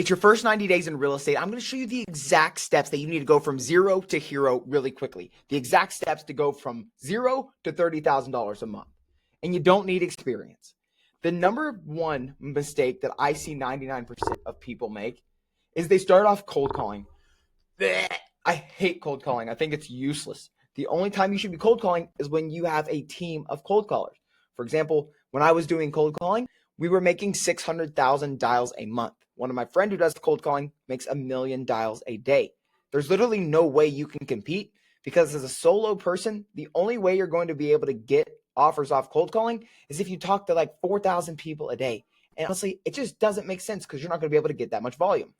It's your first 90 days in real estate. I'm going to show you the exact steps that you need to go from zero to hero really quickly. The exact steps to go from zero to $30,000 a month. And you don't need experience. The number one mistake that I see 99% of people make is they start off cold calling. I hate cold calling. I think it's useless. The only time you should be cold calling is when you have a team of cold callers. For example, when I was doing cold calling, we were making 600,000 dials a month. One of my friends who does cold calling makes 1 million dials a day. There's literally no way you can compete because as a solo person, the only way you're going to be able to get offers off cold calling is if you talk to like 4,000 people a day. And honestly, it just doesn't make sense because you're not going to be able to get that much volume.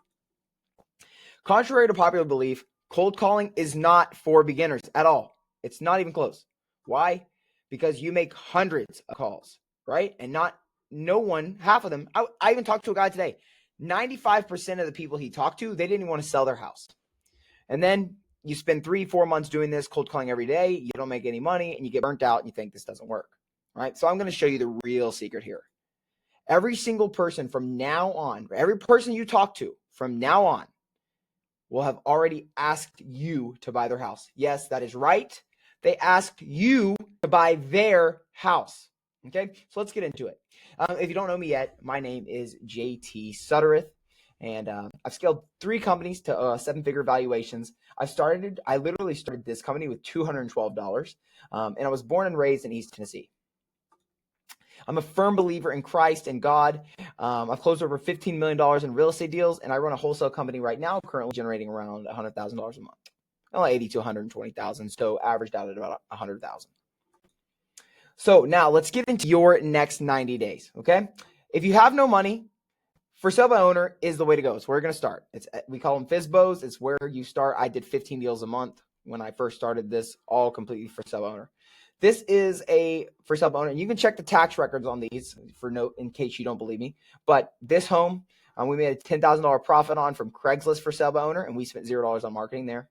Contrary to popular belief, cold calling is not for beginners at all. It's not even close. Why? Because you make hundreds of calls, right? And no one, half of them, I even talked to a guy today, 95% of the people he talked to, they didn't even want to sell their house. And then you spend 3-4 months doing this, cold calling every day, you don't make any money, and you get burnt out and you think this doesn't work, right? So I'm going to show you the real secret here. Every single person from now on, every person you talk to from now on will have already asked you to buy their house. Yes, that is right. They asked you to buy their house. Okay, so let's get into it. If you don't know me yet, my name is JT Suttereth, and I've scaled 3 companies to 7-figure valuations. I literally started this company with $212, and I was born and raised in East Tennessee. I'm a firm believer in Christ and God. I've closed over $15 million in real estate deals, and I run a wholesale company right now, currently generating around $100,000 a month. Well, 80 to 120,000, so averaged out at about 100,000. So now let's get into your next 90 days, okay? If you have no money, for sale by owner is the way to go. It's where we're going to start. We call them FSBOs. It's where you start. I did 15 deals a month when I first started this, all completely for sale by owner. This is a for sale by owner, and you can check the tax records on these for note in case you don't believe me. But this home, we made a $10,000 profit on from Craigslist for sale by owner, and we spent $0 on marketing there.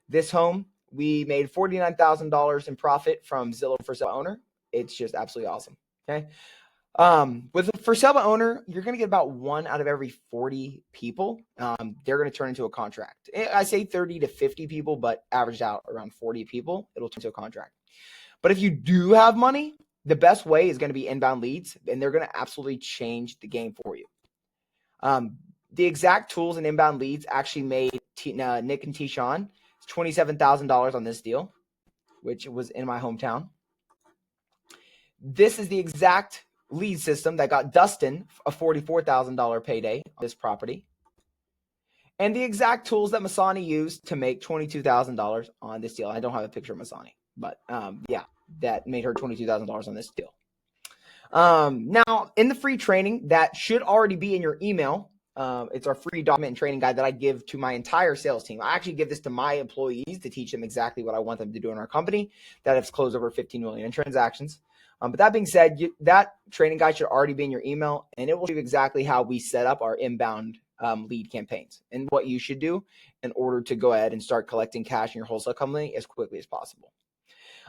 This home, we made $49,000 in profit from Zillow for sale by owner. It's just absolutely awesome. Okay. With a for sale by owner, you're going to get about 1 out of every 40 people. They're going to turn into a contract. I say 30 to 50 people, but averaged out around 40 people, it'll turn into a contract. But if you do have money, the best way is going to be inbound leads, and they're going to absolutely change the game for you. The exact tools and inbound leads actually made Nick and T-Sean $27,000 on this deal, which was in my hometown. This is the exact lead system that got Dustin a $44,000 payday on this property. And the exact tools that Masani used to make $22,000 on this deal. I don't have a picture of Masani, but yeah, that made her $22,000 on this deal. Now, in the free training, that should already be in your email. It's our free document and training guide that I give to my entire sales team. I actually give this to my employees to teach them exactly what I want them to do in our company that has closed over 15 million in transactions. But that being said, that training guide should already be in your email, and it will show you exactly how we set up our inbound lead campaigns and what you should do in order to go ahead and start collecting cash in your wholesale company as quickly as possible.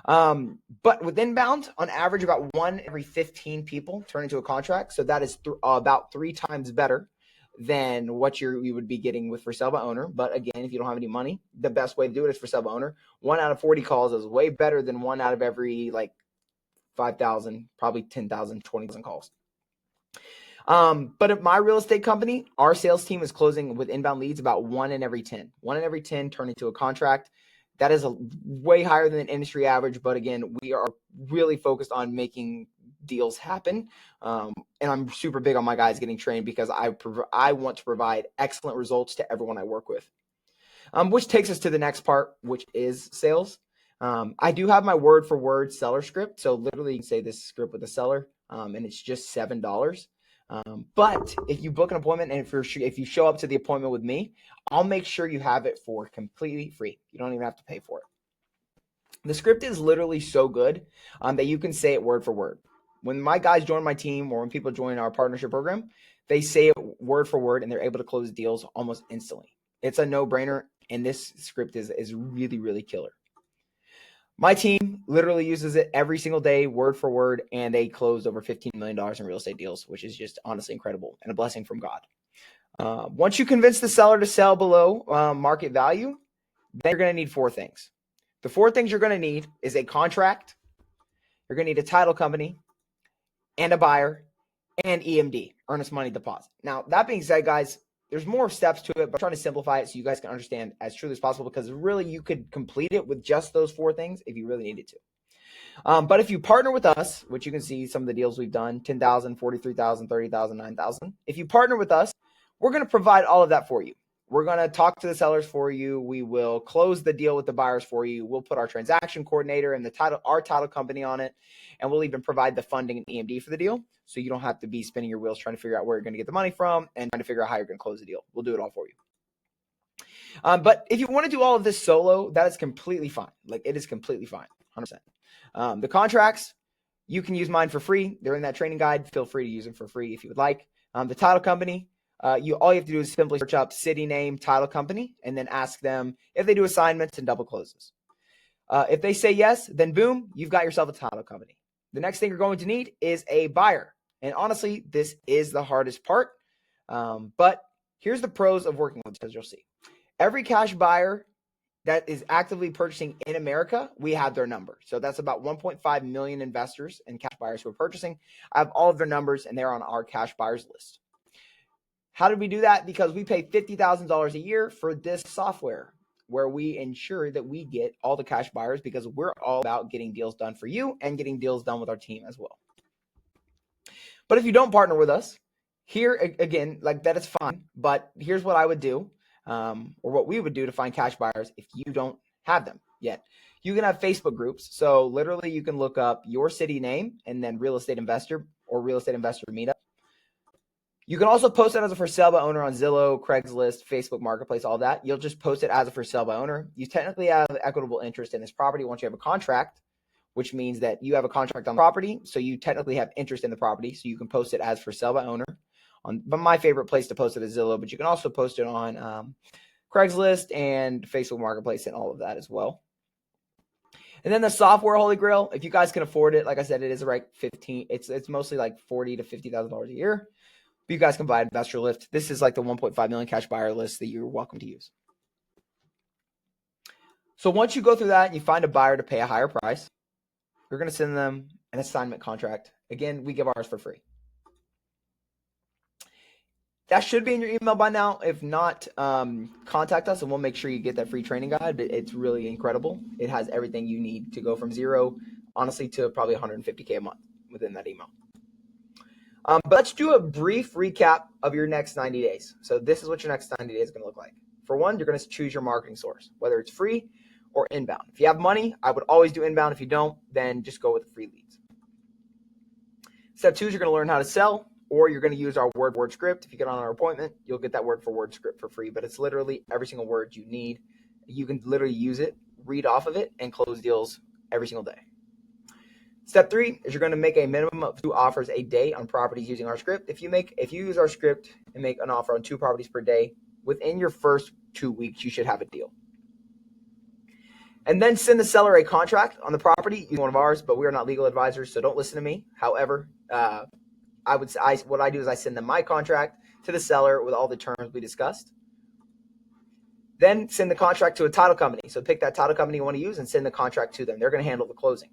But with inbound, on average, about 1 every 15 people turn into a contract. So that is about 3 times better than what you would be getting with for sale by owner. But again, if you don't have any money, the best way to do it is for sale by owner. 1 out of 40 calls is way better than 1 out of every 5,000, probably 10,000, 20,000 calls. But at my real estate company, our sales team is closing with inbound leads about 1 in every 10. 1 in every 10 turn into a contract. That is way higher than an industry average. But again, we are really focused on making deals happen. And I'm super big on my guys getting trained because I want to provide excellent results to everyone I work with. Which takes us to the next part, which is sales. I do have my word for word seller script. So literally you can say this script with a seller, and it's just $7. But if you book an appointment and if you show up to the appointment with me, I'll make sure you have it for completely free. You don't even have to pay for it. The script is literally so good that you can say it word for word. When my guys join my team or when people join our partnership program, they say it word for word and they're able to close deals almost instantly. It's a no-brainer, and this script is really, really killer. My team literally uses it every single day, word for word, and they closed over $15 million in real estate deals, which is just honestly incredible and a blessing from God. Once you convince the seller to sell below market value, then you're going to need 4 things. The 4 things you're going to need is a contract, you're going to need a title company, and a buyer, and EMD, earnest money deposit. Now, that being said, guys, there's more steps to it, but I'm trying to simplify it so you guys can understand as truly as possible, because really you could complete it with just those 4 things if you really needed to. But if you partner with us, which you can see some of the deals we've done, 10,000, 43,000, 30,000, 9,000. If you partner with us, we're going to provide all of that for you. We're going to talk to the sellers for you. We will close the deal with the buyers for you. We'll put our transaction coordinator and our title company on it. And we'll even provide the funding and EMD for the deal. So you don't have to be spinning your wheels trying to figure out where you're going to get the money from and trying to figure out how you're going to close the deal. We'll do it all for you. But if you want to do all of this solo, that is completely fine. Like, it is completely fine, 100%. The contracts, you can use mine for free. They're in that training guide. Feel free to use them for free if you would like. The title company, all you have to do is simply search up city name, title company, and then ask them if they do assignments and double closes. If they say yes, then boom, you've got yourself a title company. The next thing you're going to need is a buyer. And honestly, this is the hardest part. But here's the pros of working with us, as you'll see. Every cash buyer that is actively purchasing in America, we have their number. So that's about 1.5 million investors and cash buyers who are purchasing. I have all of their numbers, and they're on our cash buyers list. How did we do that? Because we pay $50,000 a year for this software, where we ensure that we get all the cash buyers, because we're all about getting deals done for you and getting deals done with our team as well. But if you don't partner with us, here again, like, that is fine. But here's what I would do, or what we would do to find cash buyers if you don't have them yet. You can have Facebook groups. So literally you can look up your city name and then real estate investor or real estate investor meetup. You can also post it as a for sale by owner on Zillow, Craigslist, Facebook Marketplace, all that. You'll just post it as a for sale by owner. You technically have equitable interest in this property once you have a contract, which means that you have a contract on the property. So you technically have interest in the property. So you can post it as for sale by owner. But my favorite place to post it is Zillow, but you can also post it on Craigslist and Facebook Marketplace and all of that as well. And then the software holy grail, if you guys can afford it, like I said, it is like it's mostly like $40,000 to $50,000 a year. But you guys can buy Investor Lift. This is like the 1.5 million cash buyer list that you're welcome to use. So once you go through that and you find a buyer to pay a higher price, you're going to send them an assignment contract. Again, we give ours for free. That should be in your email by now. If not, contact us and we'll make sure you get that free training guide. But it's really incredible. It has everything you need to go from zero, honestly, to probably $150K a month within that email. But let's do a brief recap of your next 90 days. So this is what your next 90 days is going to look like. For one, you're going to choose your marketing source, whether it's free or inbound. If you have money, I would always do inbound. If you don't, then just go with the free leads. Step 2 is you're going to learn how to sell, or you're going to use our word script. If you get on our appointment, you'll get that word script for free, but it's literally every single word you need. You can literally use it, read off of it, and close deals every single day. Step 3 is you're going to make a minimum of 2 offers a day on properties using our script. If you use our script and make an offer on 2 properties per day, within your first 2 weeks, you should have a deal. And then send the seller a contract on the property using one of ours, but we are not legal advisors, so don't listen to me. However, what I do is I send them my contract to the seller with all the terms we discussed. Then send the contract to a title company. So pick that title company you want to use and send the contract to them. They're going to handle the closing.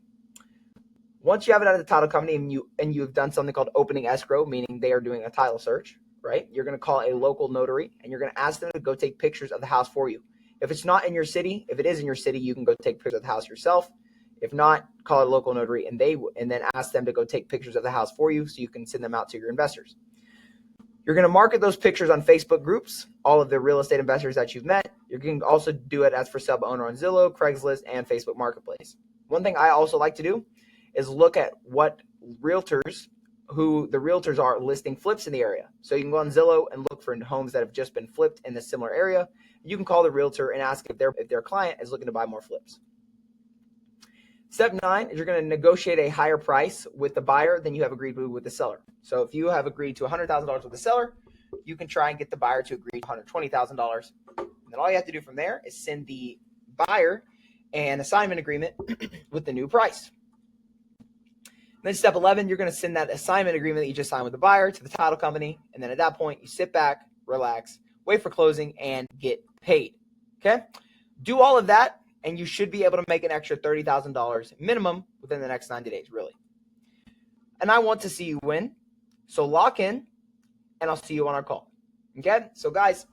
Once you have it out of the title company and you've done something called opening escrow, meaning they are doing a title search, right? You're going to call a local notary and you're going to ask them to go take pictures of the house for you. If it's not in your city, if it is in your city, you can go take pictures of the house yourself. If not, call a local notary and then ask them to go take pictures of the house for you so you can send them out to your investors. You're going to market those pictures on Facebook groups, all of the real estate investors that you've met. You can also do it as for sale by owner on Zillow, Craigslist, and Facebook Marketplace. One thing I also like to do is look at what realtors, who the realtors are listing flips in the area. So you can go on Zillow and look for homes that have just been flipped in a similar area. You can call the realtor and ask if their client is looking to buy more flips. Step 9 is you're going to negotiate a higher price with the buyer than you have agreed with the seller. So if you have agreed to $100,000 with the seller, you can try and get the buyer to agree to $120,000. And then all you have to do from there is send the buyer an assignment agreement with the new price. Then step 11, you're going to send that assignment agreement that you just signed with the buyer to the title company. And then at that point, you sit back, relax, wait for closing, and get paid. Okay? Do all of that, and you should be able to make an extra $30,000 minimum within the next 90 days, really. And I want to see you win. So lock in, and I'll see you on our call. Okay? So guys,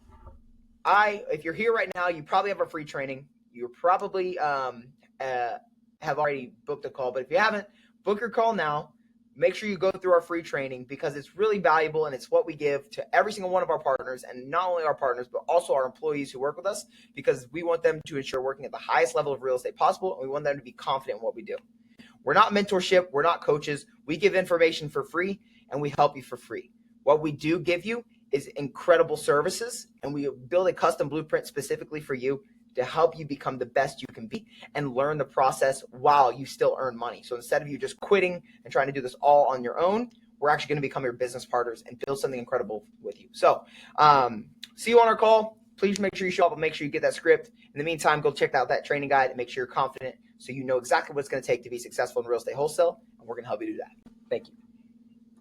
if you're here right now, you probably have a free training. You probably have already booked a call, but if you haven't, book your call now. Make sure you go through our free training because it's really valuable and it's what we give to every single one of our partners, and not only our partners, but also our employees who work with us, because we want them to ensure working at the highest level of real estate possible, and we want them to be confident in what we do. We're not mentorship. We're not coaches. We give information for free, and we help you for free. What we do give you is incredible services, and we build a custom blueprint specifically for you to help you become the best you can be and learn the process while you still earn money. So instead of you just quitting and trying to do this all on your own, we're actually going to become your business partners and build something incredible with you. So see you on our call. Please make sure you show up and make sure you get that script. In the meantime, go check out that training guide and make sure you're confident so you know exactly what it's going to take to be successful in real estate wholesale, and we're going to help you do that. Thank you.